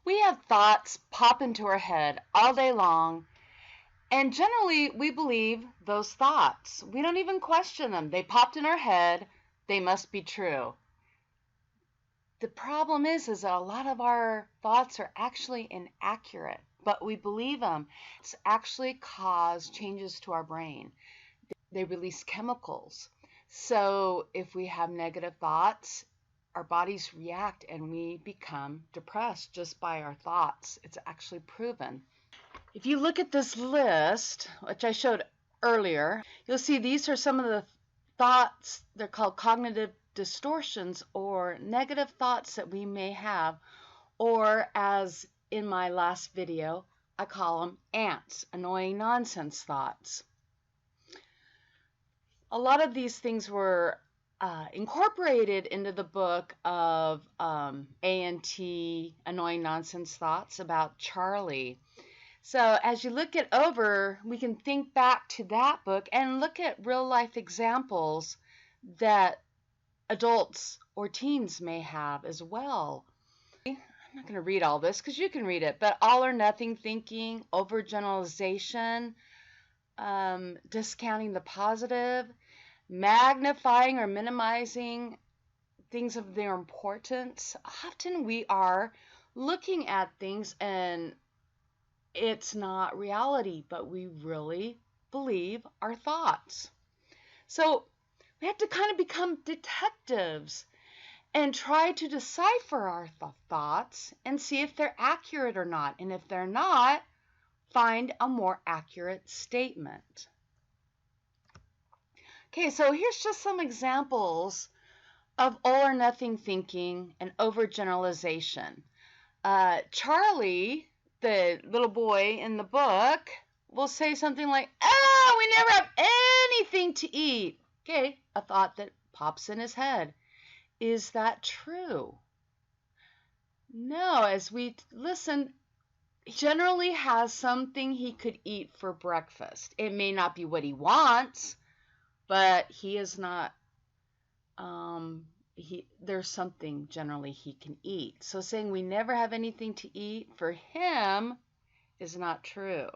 We have thoughts pop into our head all day long, and generally we believe those thoughts. We don't even question them. They popped in our head. They must be true. The problem is that a lot of our thoughts are actually inaccurate, but we believe them. It's actually cause changes to our brain. They release chemicals. So if we have negative thoughts, our bodies react and we become depressed just by our thoughts. It's actually proven. If you look at this list, which I showed earlier, you'll see these are some of the thoughts. They're called cognitive distortions or negative thoughts that we may have, or as in my last video, I call them ants, annoying nonsense thoughts. A lot of these things were incorporated into the book of ANT, Annoying Nonsense Thoughts, about Charlie. So as you look it over, we can think back to that book and look at real life examples that adults or teens may have as well. I'm not going to read all this because you can read it, but all or nothing thinking, overgeneralization, discounting the positive, magnifying or minimizing things of their importance. Often we are looking at things and it's not reality, but we really believe our thoughts. So we have to kind of become detectives and try to decipher our thoughts and see if they're accurate or not. And if they're not, find a more accurate statement. Okay, so here's just some examples of all or nothing thinking and overgeneralization. Charlie, the little boy in the book, will say something like, "Oh, we never have anything to eat." Okay, a thought that pops in his head. Is that true? No, as we listen, he generally has something he could eat for breakfast. It may not be what he wants, but he is not, there's something generally he can eat. So saying we never have anything to eat for him is not true.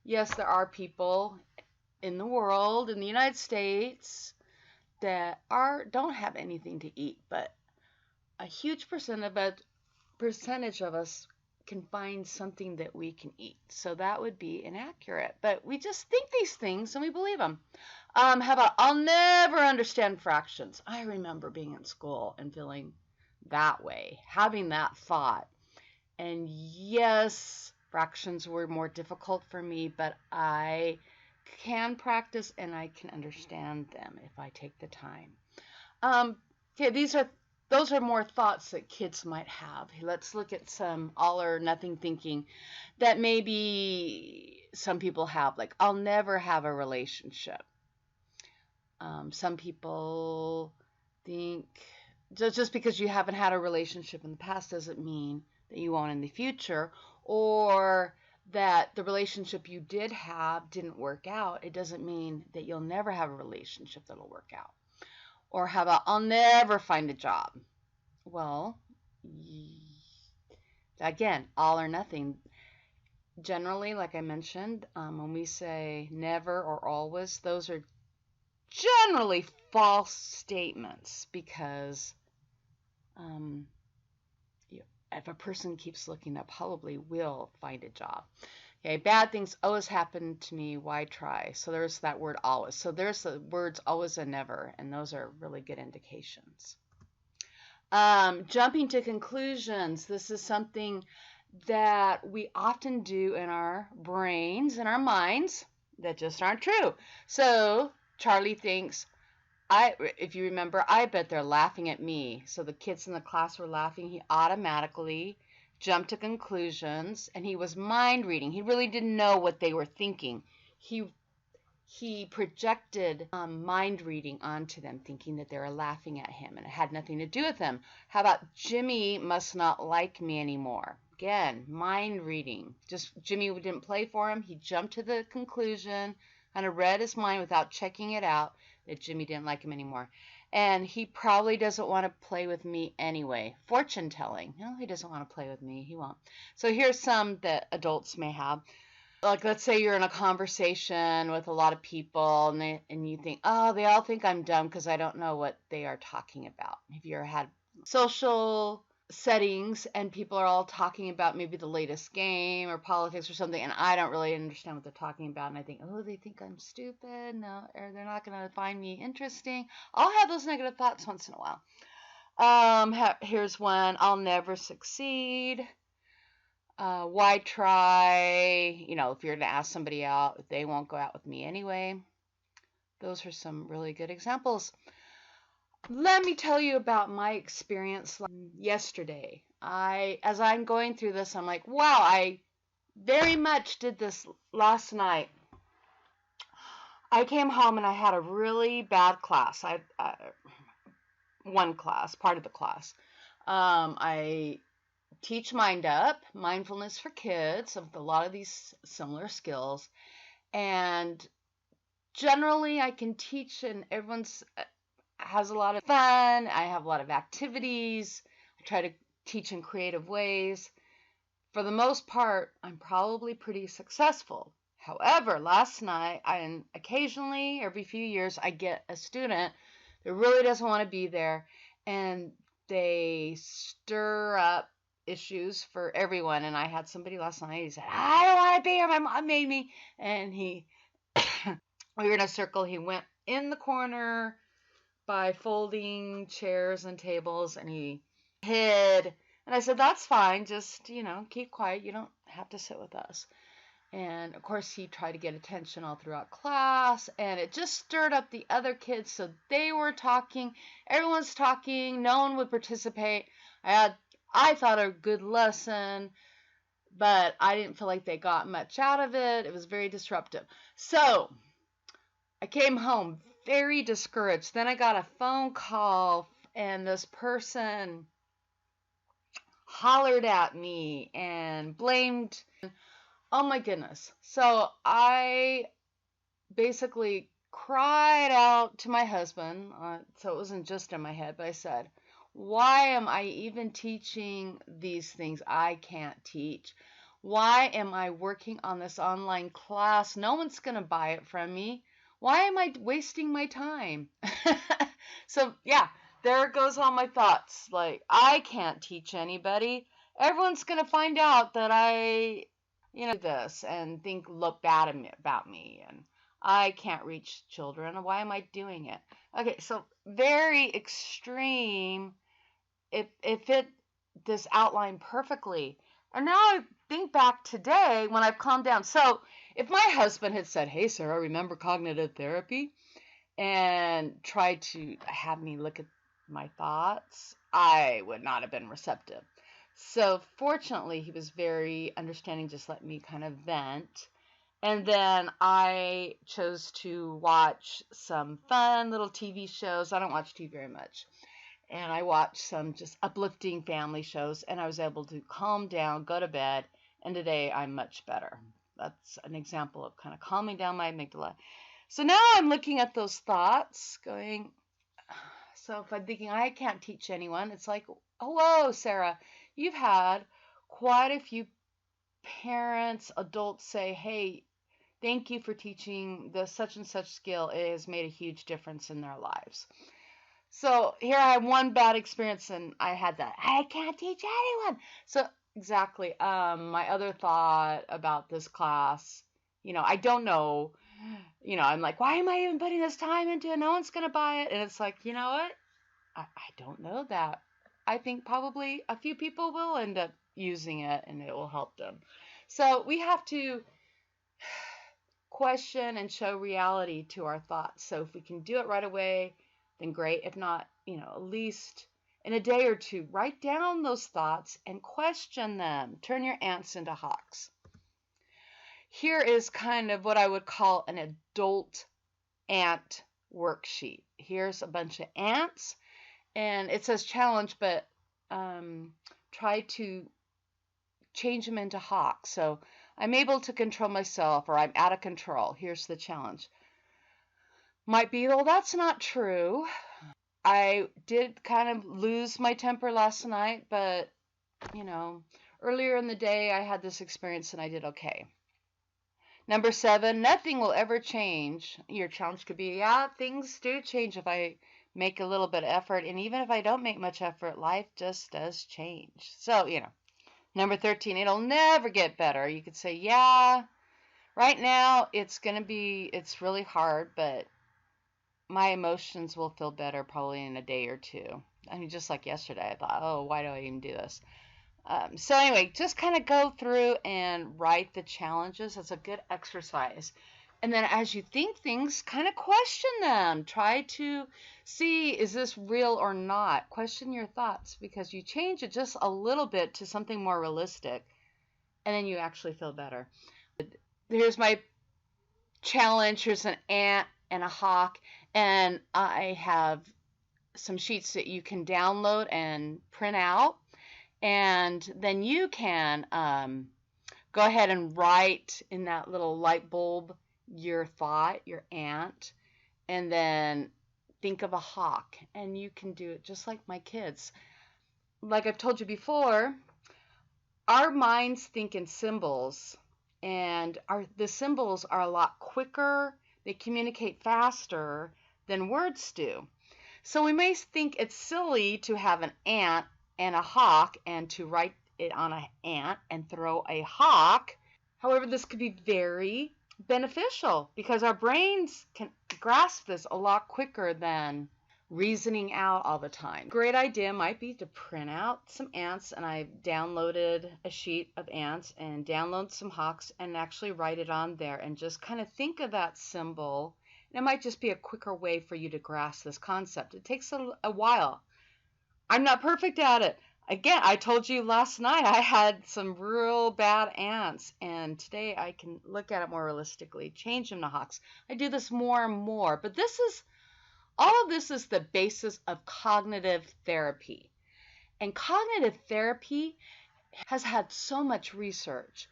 Yes, there are people in the world, in the United States, that don't have anything to eat, but a huge percentage of us can find something that we can eat. So that would be inaccurate. But we just think these things and we believe them. How about, I'll never understand fractions. I remember being in school and feeling that way, having that thought. And yes, fractions were more difficult for me, but I can practice and I can understand them if I take the time. Okay, those are more thoughts that kids might have. Let's look at some all or nothing thinking that maybe some people have, like, I'll never have a relationship. Some people think just because you haven't had a relationship in the past doesn't mean that you won't in the future, or that the relationship you did have didn't work out. It doesn't mean that you'll never have a relationship that'll work out. Or how about, I'll never find a job. Well, again, all or nothing. Generally, like I mentioned, when we say never or always, those are generally false statements because if a person keeps looking, that probably will find a job. Okay, bad things always happen to me. Why try? So there's that word always. So there's the words always and never, and those are really good indications. Jumping to conclusions. This is something that we often do in our brains and our minds that just aren't true. So Charlie thinks, if you remember, I bet they're laughing at me. So the kids in the class were laughing. He automatically jumped to conclusions, and he was mind reading. He really didn't know what they were thinking. He projected mind reading onto them, thinking that they were laughing at him, and it had nothing to do with them. How about Jimmy must not like me anymore? Again, mind reading. Just Jimmy didn't play for him. He jumped to the conclusion, kind of read his mind without checking it out, that Jimmy didn't like him anymore. And he probably doesn't want to play with me anyway. Fortune telling. No, he doesn't want to play with me. He won't. So here's some that adults may have. Like, let's say you're in a conversation with a lot of people, and you think, oh, they all think I'm dumb because I don't know what they are talking about. Have you ever had social settings and people are all talking about maybe the latest game or politics or something, and I don't really understand what they're talking about, and I think, oh, they think I'm stupid, no, or they're not going to find me interesting. I'll have those negative thoughts once in a while. Here's one: I'll never succeed. Why try? You know, if you're going to ask somebody out, they won't go out with me anyway. Those are some really good examples. Let me tell you about my experience yesterday. As I'm going through this, I'm like, wow, I very much did this last night. I came home and I had a really bad class. One class, part of the class. I teach Mind Up, mindfulness for kids, with a lot of these similar skills. And generally, I can teach, and everyone's has a lot of fun. I have a lot of activities. I try to teach in creative ways. For the most part, I'm probably pretty successful. However, last night, and occasionally, every few years, I get a student that really doesn't want to be there, and they stir up issues for everyone. And I had somebody last night, he said, I don't want to be here, my mom made me. And we were in a circle. He went in the corner by folding chairs and tables, and he hid. And I said, that's fine, just, keep quiet, you don't have to sit with us. And of course he tried to get attention all throughout class, and it just stirred up the other kids, so they were talking, everyone's talking, no one would participate. I thought a good lesson, but I didn't feel like they got much out of it. It was very disruptive. So I came home very discouraged. Then I got a phone call, and this person hollered at me and blamed. Oh my goodness. So I basically cried out to my husband. So it wasn't just in my head, but I said, why am I even teaching these things I can't teach? Why am I working on this online class? No one's going to buy it from me. Why am I wasting my time? So yeah, there goes all my thoughts. Like, I can't teach anybody. Everyone's going to find out that I, this and look bad about me, and I can't reach children. Why am I doing it? Okay, so very extreme. It fit this outline perfectly. And now I think back today when I've calmed down. So if my husband had said, hey, Sarah, remember cognitive therapy? And tried to have me look at my thoughts, I would not have been receptive. So fortunately, he was very understanding, just let me kind of vent. And then I chose to watch some fun little TV shows. I don't watch TV very much. And I watched some just uplifting family shows, and I was able to calm down, go to bed, and today I'm much better. That's an example of kind of calming down my amygdala. So now I'm looking at those thoughts going, so if I'm thinking I can't teach anyone, it's like, oh, whoa, Sarah, you've had quite a few parents, adults say, hey, thank you for teaching the such and such skill. It has made a huge difference in their lives. So here I have one bad experience, and I had that, I can't teach anyone. So exactly, my other thought about this class, I don't know, I'm like, why am I even putting this time into it? No one's going to buy it. And it's like, you know what? I don't know that. I think probably a few people will end up using it, and it will help them. So we have to question and show reality to our thoughts. So if we can do it right away, then great. If not, at least in a day or two, write down those thoughts and question them. Turn your ants into hawks. Here is kind of what I would call an adult ant worksheet. Here's a bunch of ants, and it says challenge, but try to change them into hawks. So I'm able to control myself, or I'm out of control. Here's the challenge. Might be, well, that's not true. I did kind of lose my temper last night, but, earlier in the day I had this experience and I did okay. Number 7, nothing will ever change. Your challenge could be, yeah, things do change if I make a little bit of effort. And even if I don't make much effort, life just does change. So, Number 13, it'll never get better. You could say, yeah, right now it's really hard, but my emotions will feel better probably in a day or two. I mean, just like yesterday, I thought, oh, why do I even do this? So anyway, just kind of go through and write the challenges. That's a good exercise. And then as you think things, kind of question them. Try to see, is this real or not? Question your thoughts, because you change it just a little bit to something more realistic, and then you actually feel better. Here's my challenge. Here's an ant and a hawk, and I have some sheets that you can download and print out. And then you can go ahead and write in that little light bulb your thought, your ant, and then think of a hawk. And you can do it just like my kids. Like I've told you before, our minds think in symbols, and the symbols are a lot quicker. They communicate faster than words do. So we may think it's silly to have an ant and a hawk and to write it on an ant and throw a hawk. However, this could be very beneficial because our brains can grasp this a lot quicker than reasoning out all the time. Great idea might be to print out some ants, and I downloaded a sheet of ants and download some hawks and actually write it on there and just kind of think of that symbol. It might just be a quicker way for you to grasp this concept. It takes a while. I'm not perfect at it. Again, I told you last night I had some real bad ants, and today I can look at it more realistically, change them to hawks. I do this more and more, but all of this is the basis of cognitive therapy. And cognitive therapy has had so much research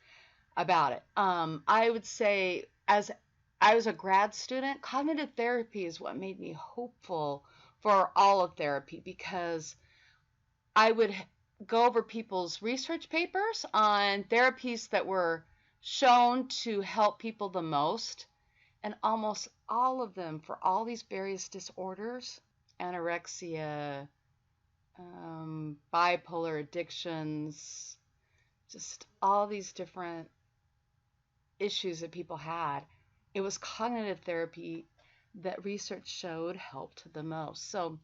about it. I would say, as I was a grad student, cognitive therapy is what made me hopeful for all of therapy, because I would go over people's research papers on therapies that were shown to help people the most, and almost all of them, for all these various disorders, anorexia, bipolar addictions, just all these different issues that people had, it was cognitive therapy that research showed helped the most. So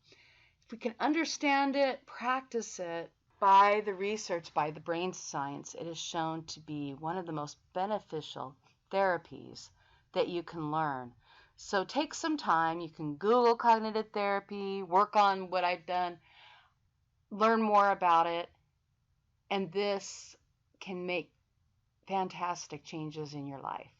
if we can understand it, practice it, by the research, by the brain science, it is shown to be one of the most beneficial therapies that you can learn. So take some time. You can Google cognitive therapy, work on what I've done, learn more about it, and this can make fantastic changes in your life.